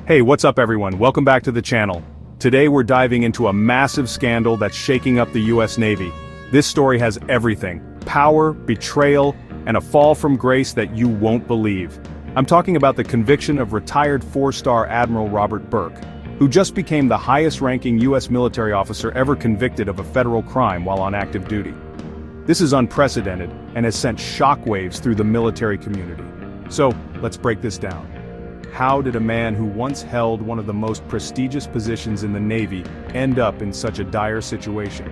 Hey, what's up everyone? Welcome back to the channel. Today we're diving into a massive scandal that's shaking up the US Navy. This story has everything: power, betrayal, and a fall from grace that you won't believe. I'm talking about the conviction of retired 4-star Admiral Robert Burke, who just became the highest-ranking US military officer ever convicted of a federal crime while on active duty. This is unprecedented and has sent shockwaves through the military community. So, let's break this down. How did a man who once held one of the most prestigious positions in the Navy end up in such a dire situation?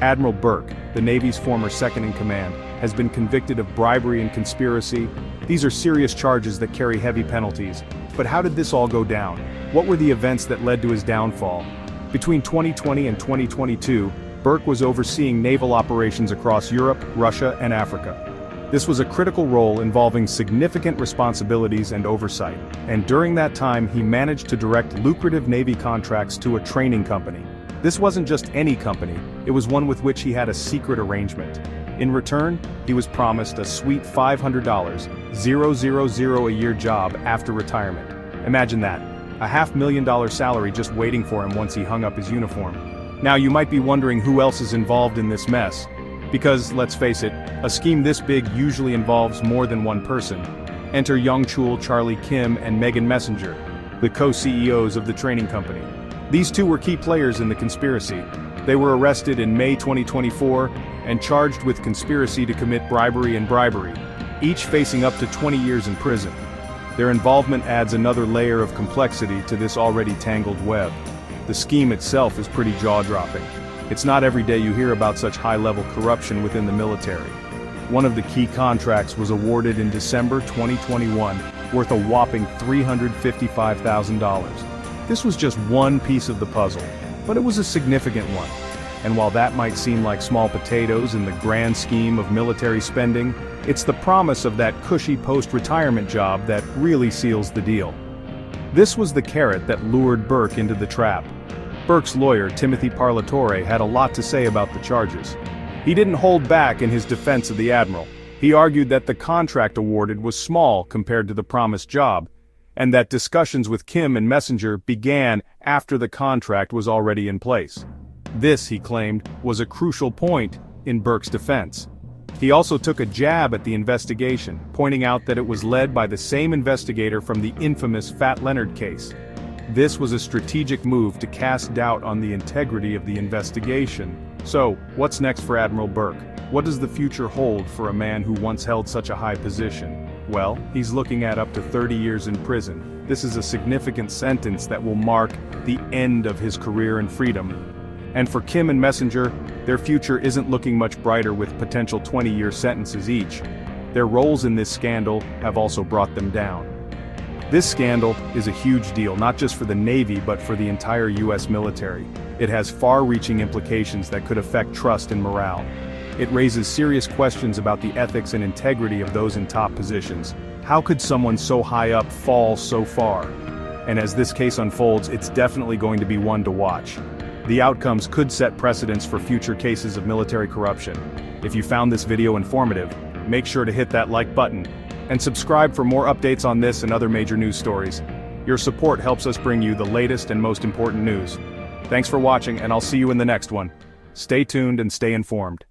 Admiral Burke, the Navy's former second-in-command, has been convicted of bribery and conspiracy. These are serious charges that carry heavy penalties. But how did this all go down? What were the events that led to his downfall? Between 2020 and 2022, Burke was overseeing naval operations across Europe, Russia, and Africa. This was a critical role involving significant responsibilities and oversight, and during that time he managed to direct lucrative Navy contracts to a training company. This wasn't just any company, it was one with which he had a secret arrangement. In return, he was promised a sweet $500,000 a year job after retirement. Imagine that, a $500,000 salary just waiting for him once he hung up his uniform. Now you might be wondering who else is involved in this mess. Because, let's face it, a scheme this big usually involves more than one person. Enter Young Chul, Charlie Kim, and Megan Messenger, the co-CEOs of the training company. These two were key players in the conspiracy. They were arrested in May 2024 and charged with conspiracy to commit bribery, each facing up to 20 years in prison. Their involvement adds another layer of complexity to this already tangled web. The scheme itself is pretty jaw-dropping. It's not every day you hear about such high-level corruption within the military. One of the key contracts was awarded in December 2021, worth a whopping $355,000. This was just one piece of the puzzle, but it was a significant one. And while that might seem like small potatoes in the grand scheme of military spending, it's the promise of that cushy post-retirement job that really seals the deal. This was the carrot that lured Burke into the trap. Burke's lawyer, Timothy Parlatore, had a lot to say about the charges. He didn't hold back in his defense of the admiral. He argued that the contract awarded was small compared to the promised job, and that discussions with Kim and Messenger began after the contract was already in place. This, he claimed, was a crucial point in Burke's defense. He also took a jab at the investigation, pointing out that it was led by the same investigator from the infamous Fat Leonard case. This was a strategic move to cast doubt on the integrity of the investigation. So, what's next for Admiral Burke? What does the future hold for a man who once held such a high position? Well, he's looking at up to 30 years in prison. This is a significant sentence that will mark the end of his career in freedom. And for Kim and Messenger, their future isn't looking much brighter with potential 20-year sentences each. Their roles in this scandal have also brought them down. This scandal is a huge deal, not just for the Navy but for the entire US military. It has far-reaching implications that could affect trust and morale. It raises serious questions about the ethics and integrity of those in top positions. How could someone so high up fall so far? And as this case unfolds, it's definitely going to be one to watch. The outcomes could set precedents for future cases of military corruption. If you found this video informative, make sure to hit that like button and subscribe for more updates on this and other major news stories. Your support helps us bring you the latest and most important news. Thanks for watching, and I'll see you in the next one. Stay tuned and stay informed.